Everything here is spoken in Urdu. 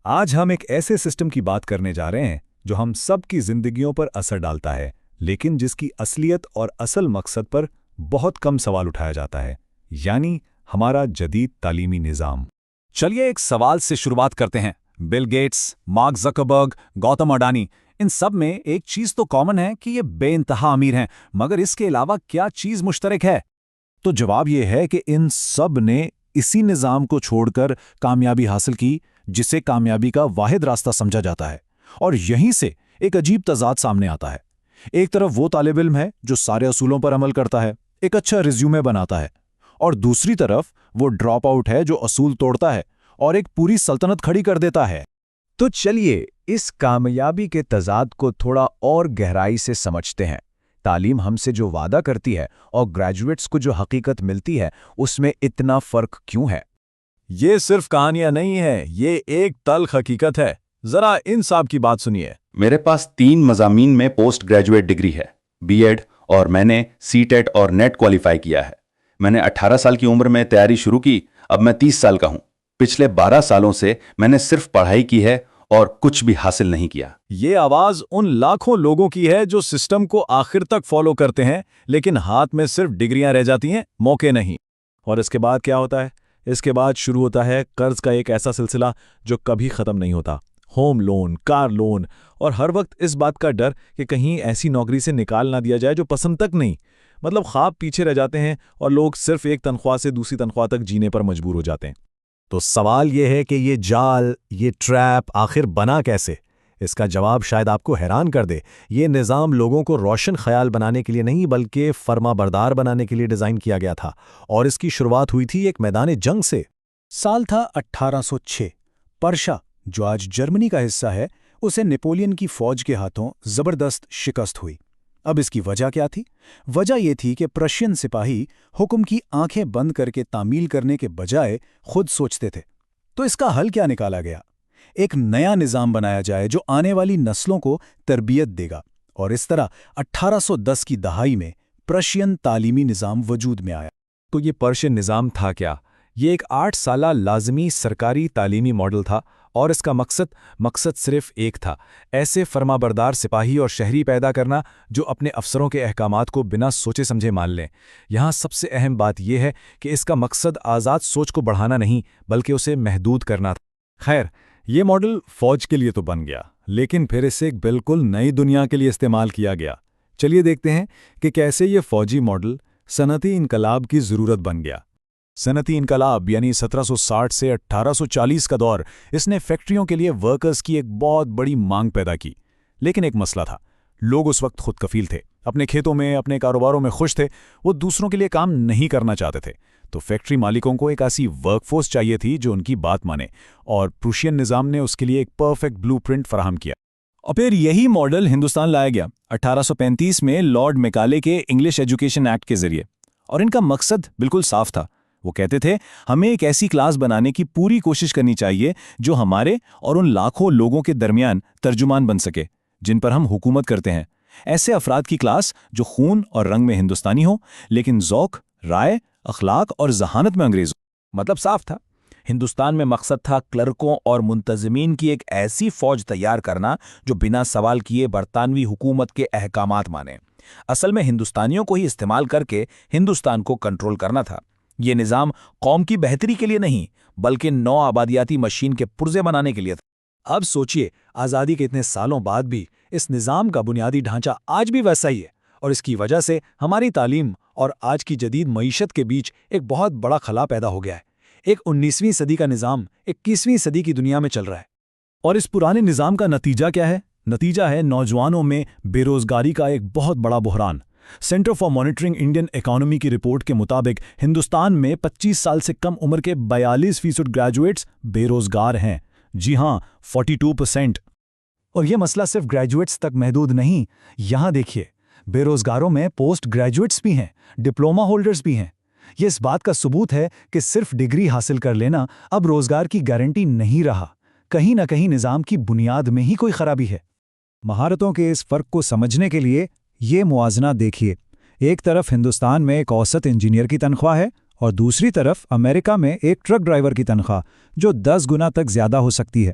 آج ہم ایک ایسے سسٹم کی بات کرنے جا رہے ہیں جو ہم سب کی زندگیوں پر اثر ڈالتا ہے، لیکن جس کی اصلیت اور اصل مقصد پر بہت کم سوال اٹھایا جاتا ہے، یعنی ہمارا جدید تعلیمی نظام۔ چلیے ایک سوال سے شروعات کرتے ہیں۔ Bill Gates, Mark Zuckerberg, Gautam Adani, ان سب میں ایک چیز تو کامن ہے کہ یہ بے انتہا امیر ہیں، مگر اس کے علاوہ کیا چیز مشترک ہے؟ تو جواب یہ ہے کہ ان سب نے اسی نظام کو چھوڑ کر کامیابی حاصل کی جسے کامیابی کا واحد راستہ سمجھا جاتا ہے، اور یہیں سے ایک عجیب تضاد سامنے آتا ہے۔ ایک طرف وہ طالب علم ہے جو سارے اصولوں پر عمل کرتا ہے، ایک اچھا ریزیومے بناتا ہے، اور دوسری طرف وہ ڈراپ آؤٹ ہے جو اصول توڑتا ہے اور ایک پوری سلطنت کھڑی کر دیتا ہے۔ تو چلیے اس کامیابی کے تضاد کو تھوڑا اور گہرائی سے سمجھتے ہیں۔ تعلیم ہم سے جو وعدہ کرتی ہے اور گریجویٹس کو جو حقیقت ملتی ہے، اس میں اتنا فرق کیوں ہے؟ یہ صرف کہانیاں نہیں ہیں، یہ ایک تلخ حقیقت ہے۔ ذرا ان صاحب کی بات سنیے۔ میرے پاس 3 مضامین میں پوسٹ گریجویٹ ڈگری ہے، بی ایڈ، اور میں نے سی ٹیٹ اور نیٹ کوالیفائی کیا ہے۔ میں نے 18 سال کی عمر میں تیاری شروع کی، اب میں 30 سال کا ہوں۔ پچھلے 12 سالوں سے میں نے صرف پڑھائی کی ہے اور کچھ بھی حاصل نہیں کیا۔ یہ آواز ان لاکھوں لوگوں کی ہے جو سسٹم کو آخر تک فالو کرتے ہیں، لیکن ہاتھ میں صرف ڈگریاں رہ جاتی ہیں، موقع نہیں۔ اور اس کے بعد کیا ہوتا ہے؟ اس کے بعد شروع ہوتا ہے قرض کا ایک ایسا سلسلہ جو کبھی ختم نہیں ہوتا۔ ہوم لون، کار لون، اور ہر وقت اس بات کا ڈر کہ کہیں ایسی نوکری سے نکال نہ دیا جائے جو پسند تک نہیں۔ مطلب خواب پیچھے رہ جاتے ہیں اور لوگ صرف ایک تنخواہ سے دوسری تنخواہ تک جینے پر مجبور ہو جاتے ہیں۔ تو سوال یہ ہے کہ یہ جال، یہ ٹریپ آخر بنا کیسے؟ اس کا جواب شاید آپ کو حیران کر دے۔ یہ نظام لوگوں کو روشن خیال بنانے کے لیے نہیں بلکہ فرما بردار بنانے کے لیے ڈیزائن کیا گیا تھا، اور اس کی شروعات ہوئی تھی ایک میدان جنگ سے۔ سال تھا 1806۔ پرشا، جو آج جرمنی کا حصہ ہے، اسے نیپولین کی فوج کے ہاتھوں زبردست شکست ہوئی۔ اب اس کی وجہ کیا تھی؟ وجہ یہ تھی کہ پرشین سپاہی حکم کی آنکھیں بند کر کے تعمیل کرنے کے بجائے خود سوچتے تھے۔ تو اس کا حل کیا نکالا گیا؟ ایک نیا نظام بنایا جائے جو آنے والی نسلوں کو تربیت دے گا، اور اس طرح 1810 کی دہائی میں پرشین تعلیمی نظام وجود میں آیا۔ تو یہ پرشین نظام تھا کیا؟ یہ ایک 8 سالہ لازمی سرکاری تعلیمی ماڈل تھا، اور اس کا مقصد صرف ایک تھا: ایسے فرما بردار سپاہی اور شہری پیدا کرنا جو اپنے افسروں کے احکامات کو بنا سوچے سمجھے مان لیں۔ یہاں سب سے اہم بات یہ ہے کہ اس کا مقصد آزاد سوچ کو بڑھانا نہیں بلکہ اسے محدود کرنا تھا۔ خیر، یہ ماڈل فوج کے لیے تو بن گیا، لیکن پھر اسے ایک بالکل نئی دنیا کے لیے استعمال کیا گیا۔ چلیے دیکھتے ہیں کہ کیسے یہ فوجی ماڈل صنعتی انقلاب کی ضرورت بن گیا۔ صنعتی انقلاب یعنی 1760 سے 1840 کا دور، اس نے فیکٹریوں کے لیے ورکرز کی ایک بہت بڑی مانگ پیدا کی۔ لیکن ایک مسئلہ تھا، لوگ اس وقت خود کفیل تھے، اپنے کھیتوں میں، اپنے کاروباروں میں خوش تھے، وہ دوسروں کے لیے کام نہیں کرنا چاہتے تھے۔ تو فیکٹری مالکوں کو ایک ایسی ورک فورس چاہیے تھی جو ان کی بات مانے، اور پروشین نظام نے اس کے لیے ایک پرفیکٹ بلو پرنٹ فراہم کیا۔ اور پھر یہی ماڈل ہندوستان لایا گیا 1835 میں لارڈ میکالے کے انگلش ایجوکیشن ایکٹ کے ذریعے، اور ان کا مقصد بالکل صاف تھا۔ وہ کہتے تھے ہمیں ایک ایسی کلاس بنانے کی پوری کوشش کرنی چاہیے جو ہمارے اور ان لاکھوں لوگوں کے درمیان ترجمان بن سکے جن پر ہم حکومت کرتے ہیں۔ ایسے افراد کی کلاس جو خون اور رنگ میں ہندوستانی ہو لیکن ذوق، رائے، اخلاق اور ذہانت میں انگریز ہو۔ مطلب صاف تھا، ہندوستان میں مقصد تھا کلرکوں اور منتظمین کی ایک ایسی فوج تیار کرنا جو بنا سوال کیے برطانوی حکومت کے احکامات مانے۔ اصل میں ہندوستانیوں کو ہی استعمال کر کے ہندوستان کو کنٹرول کرنا تھا۔ یہ نظام قوم کی بہتری کے لیے نہیں بلکہ نو آبادیاتی مشین کے پرزے بنانے کے لیے تھا۔ اب سوچئے، آزادی کے اتنے سالوں بعد بھی اس نظام کا بنیادی ڈھانچہ آج بھی ویسا ہی ہے، اور اس کی وجہ سے ہماری تعلیم اور آج کی جدید معیشت کے بیچ ایک بہت بڑا خلا پیدا ہو گیا ہے۔ ایک 19ویں صدی کا نظام 21ویں صدی کی دنیا میں چل رہا ہے۔ اور اس پرانے نظام کا نتیجہ کیا ہے؟ نتیجہ ہے نوجوانوں میں بے روزگاری کا ایک بہت بڑا بحران۔ Centre for monitoring Indian economy کی رپورٹ کے مطابق ہندوستان میں 25 سال سے کم عمر کے 42% گریجویٹس بے روزگار ہیں۔ جی ہاں، 42%۔ اور یہ مسئلہ صرف گریجویٹس تک محدود نہیں، یہاں دیکھیے، بے روزگاروں میں پوسٹ گریجویٹس بھی ہیں، ڈپلومہ ہولڈرز بھی ہیں۔ یہ اس بات کا ثبوت ہے کہ صرف ڈگری حاصل کر لینا اب روزگار کی گارنٹی نہیں رہا۔ کہیں نہ کہیں نظام کی بنیاد میں ہی کوئی خرابی ہے۔ مہارتوں کے اس فرق کو سمجھنے کے لیے یہ موازنہ دیکھیے۔ ایک طرف ہندوستان میں ایک اوسط انجینئر کی تنخواہ ہے، اور دوسری طرف امریکہ میں ایک ٹرک ڈرائیور کی تنخواہ جو 10 گنا تک زیادہ ہو سکتی ہے۔